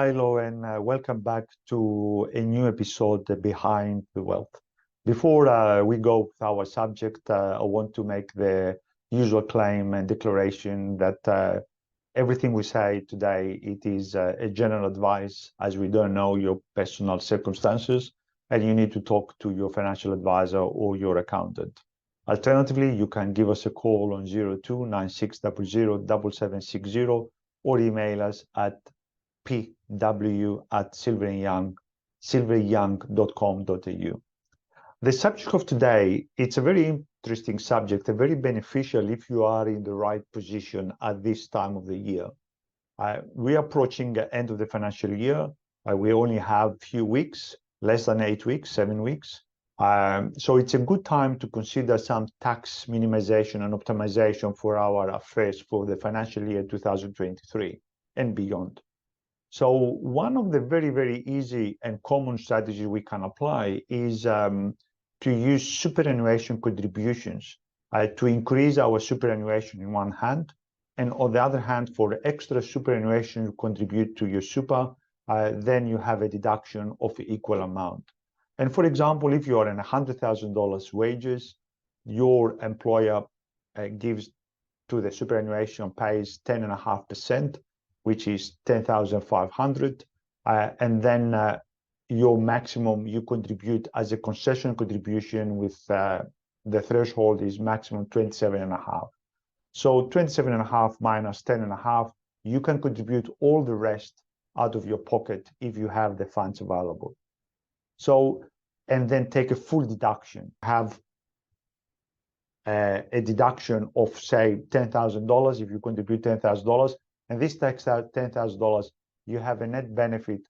Hi, hello, and welcome back to a new episode Behind the Wealth. Before we go with our subject, I want to make the usual claim and declaration that everything we say today, it is a general advice, as we don't know your personal circumstances, and you need to talk to your financial advisor or your accountant. Alternatively, you can give us a call on 0296007760 or email us at pw@silveryoung.com.au. The subject of today, it's a very interesting subject, a very beneficial if you are in the right position at this time of the year. We're approaching the end of the financial year. We only have a few weeks, less than 8 weeks, 7 weeks. So it's a good time to consider some tax minimization and optimization for our affairs for the financial year 2023 and beyond. So one of the very, very easy and common strategies we can apply is to use superannuation contributions to increase our superannuation in one hand, and on the other hand, for extra superannuation you contribute to your super, then you have a deduction of equal amount. And for example, if you are in $100,000 wages, your employer gives to the superannuation, pays 10.5%, which is 10,500, and then your maximum you contribute as a concession contribution with the threshold is maximum 27.5. So 27.5 minus 10.5, you can contribute all the rest out of your pocket if you have the funds available. So, and then take a full deduction, have a deduction of say $10,000 if you contribute $10,000. And this takes out $10,000, you have a net benefit,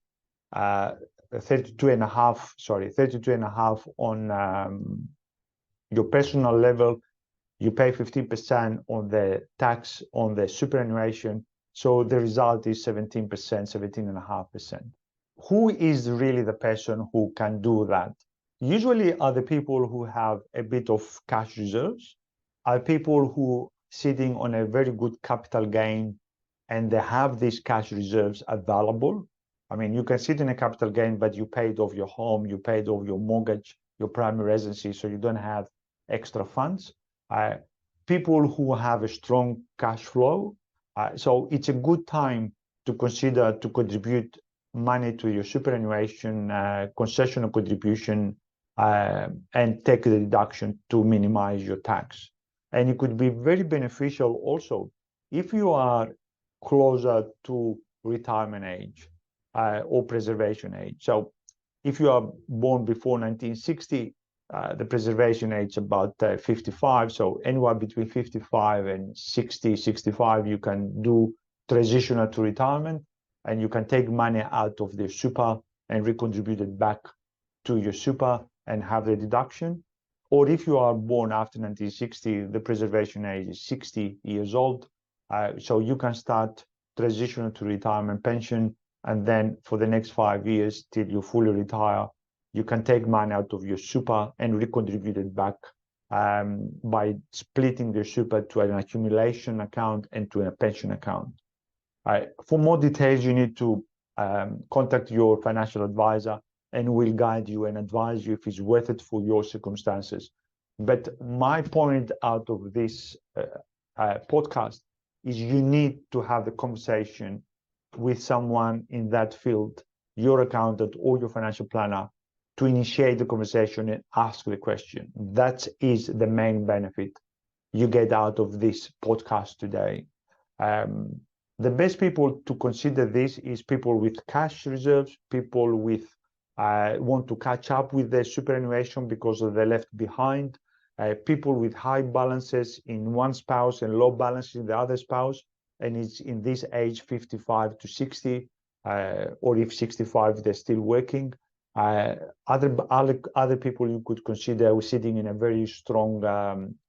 32.5 on your personal level. You pay 15% on the tax on the superannuation. So the result is 17%, 17.5%. Who is really the person who can do that? Usually are the people who have a bit of cash reserves, are people who sitting on a very good capital gain and they have these cash reserves available. I mean, you can sit in a capital gain, but you paid off your home, you paid off your mortgage, your primary residency, so you don't have extra funds. People who have a strong cash flow. So it's a good time to consider to contribute money to your superannuation, concessional contribution, and take the deduction to minimize your tax. And it could be very beneficial also if you are closer to retirement age or preservation age. So if you are born before 1960, the preservation age is about 55. So anywhere between 55 and 60, 65, you can do transitional to retirement, and you can take money out of the super and recontribute it back to your super and have the deduction. Or if you are born after 1960, the preservation age is 60 years old. So you can start transitional to retirement pension, and then for the next 5 years till you fully retire, you can take money out of your super and recontribute it back by splitting the super to an accumulation account and to a pension account. For more details, you need to contact your financial advisor, and we'll guide you and advise you if it's worth it for your circumstances. But my point out of this podcast is you need to have the conversation with someone in that field, your accountant or your financial planner, to initiate the conversation and ask the question. That is the main benefit you get out of this podcast today. The best people to consider this is people with cash reserves, people with want to catch up with their superannuation because they're left behind, people with high balances in one spouse and low balances in the other spouse, and it's in this age 55 to 60, or if 65 they're still working. Other people you could consider sitting in a very strong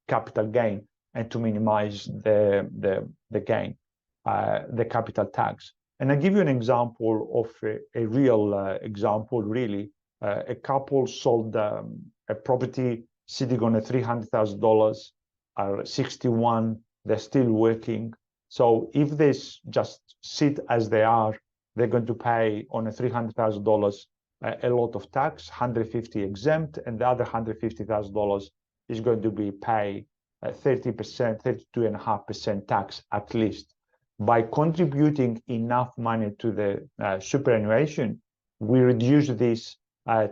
capital gain, and to minimize the gain, the capital tax. And I give you an example of a real example, really. A couple sold a property sitting on a $300,000, 61, they're still working. So if they just sit as they are they're going to pay on a $300,000 a lot of tax, 150 exempt, and the other $150,000 is going to be pay 30%, 32.5% tax at least. By contributing enough money to the superannuation, we reduce this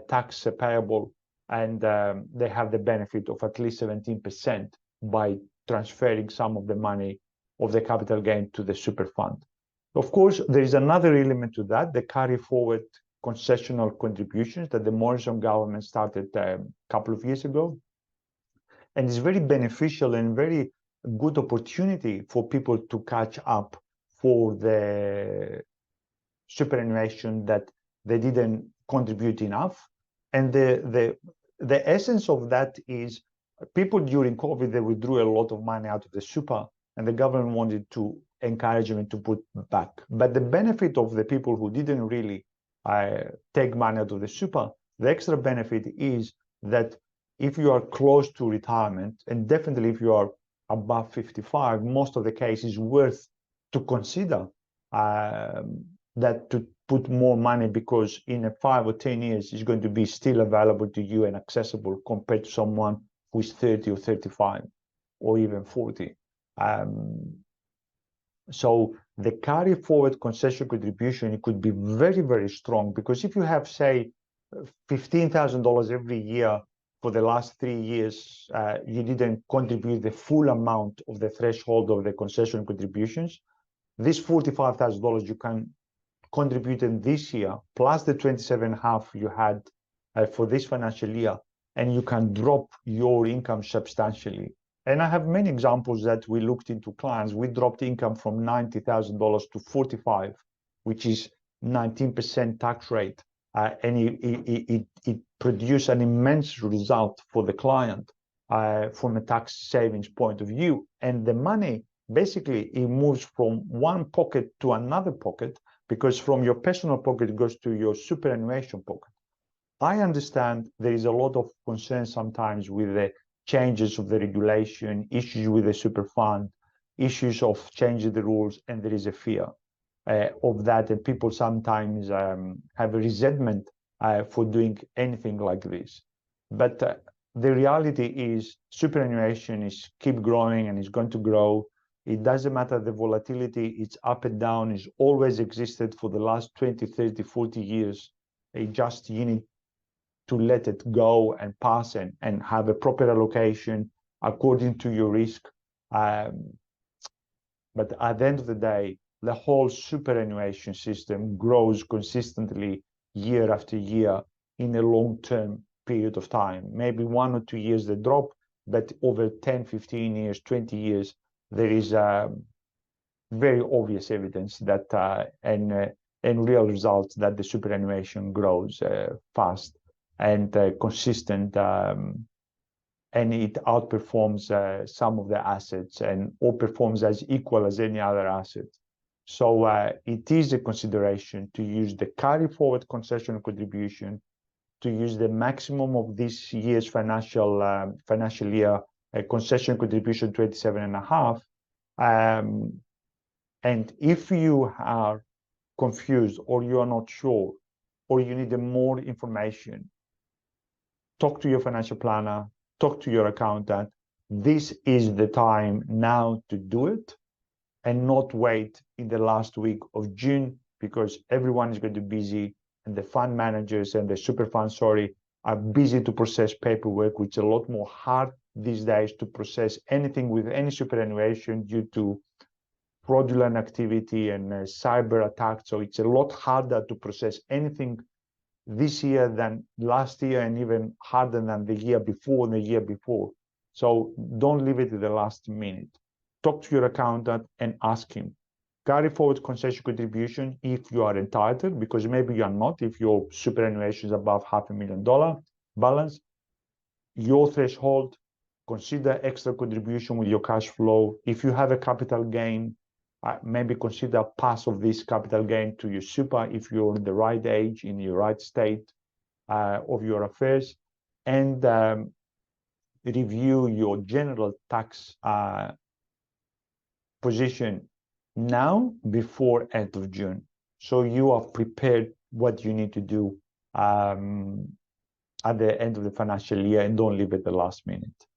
tax payable, and they have the benefit of at least 17% by transferring some of the money of the capital gain to the super fund. Of course, there is another element to that, the carry forward concessional contributions that the Morrison government started a couple of years ago. And it's very beneficial and very good opportunity for people to catch up for the superannuation that they didn't contribute enough. And the essence of that is people during COVID, they withdrew a lot of money out of the super, and the government wanted to encourage them to put back. But the benefit of the people who didn't really take money out of the super, the extra benefit is that if you are close to retirement, and definitely if you are above 55, most of the cases worth to consider that to put more money, because in a 5 or 10 years, it's going to be still available to you and accessible compared to someone who is 30 or 35 or even 40. So the carry forward concession contribution, it could be very, very strong, because if you have, say, $15,000 every year for the last 3 years, you didn't contribute the full amount of the threshold of the concession contributions. This $45,000 you can contribute in this year, plus the 27.5 you had for this financial year, and you can drop your income substantially. And I have many examples that we looked into clients. We dropped income from $90,000 to 45, which is 19% tax rate. And it produced an immense result for the client from a tax savings point of view. And the money, basically, it moves from one pocket to another pocket, because from your personal pocket, it goes to your superannuation pocket. I understand there is a lot of concern sometimes with the changes of the regulation, issues with the super fund, issues of changing the rules, and there is a fear of that, and people sometimes have a resentment for doing anything like this. But the reality is superannuation is keep growing and is going to grow. It doesn't matter the volatility, it's up and down, it's always existed for the last 20, 30, 40 years. It just, you need to let it go and pass and have a proper allocation according to your risk. But at the end of the day, the whole superannuation system grows consistently year after year in a long-term period of time. Maybe 1 or 2 years they drop, but over 10, 15 years, 20 years, there is very obvious evidence that and real results that the superannuation grows fast and consistent, and it outperforms some of the assets or performs as equal as any other asset. So it is a consideration to use the carry forward concession contribution, to use the maximum of this year's financial year concession contribution 27.5. And if you are confused or you are not sure or you need more information, talk to your financial planner, talk to your accountant. This is the time now to do it and not wait in the last week of June, because everyone is going to be busy and the fund managers and the super funds, are busy to process paperwork, which is a lot more hard these days to process anything with any superannuation due to fraudulent activity and cyber attacks. So it's a lot harder to process anything this year than last year, and even harder than the year before and the year before. So don't leave it to the last minute. Talk to your accountant and ask him. Carry forward concession contribution if you are entitled, because maybe you are not. If your superannuation is above $500,000 balance, your threshold, consider extra contribution with your cash flow. If you have a capital gain, maybe consider pass of this capital gain to your super if you're in the right age, in your right state of your affairs, and review your general tax position now before end of June. so you are prepared what you need to do at the end of the financial year, and don't leave it the last minute.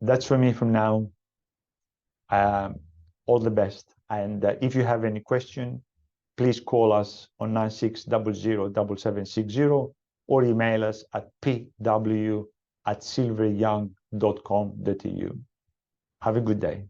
That's for me from now. All the best. And if you have any question, please call us on 96007760 or email us at pw@silveryoung.com.au. Have a good day.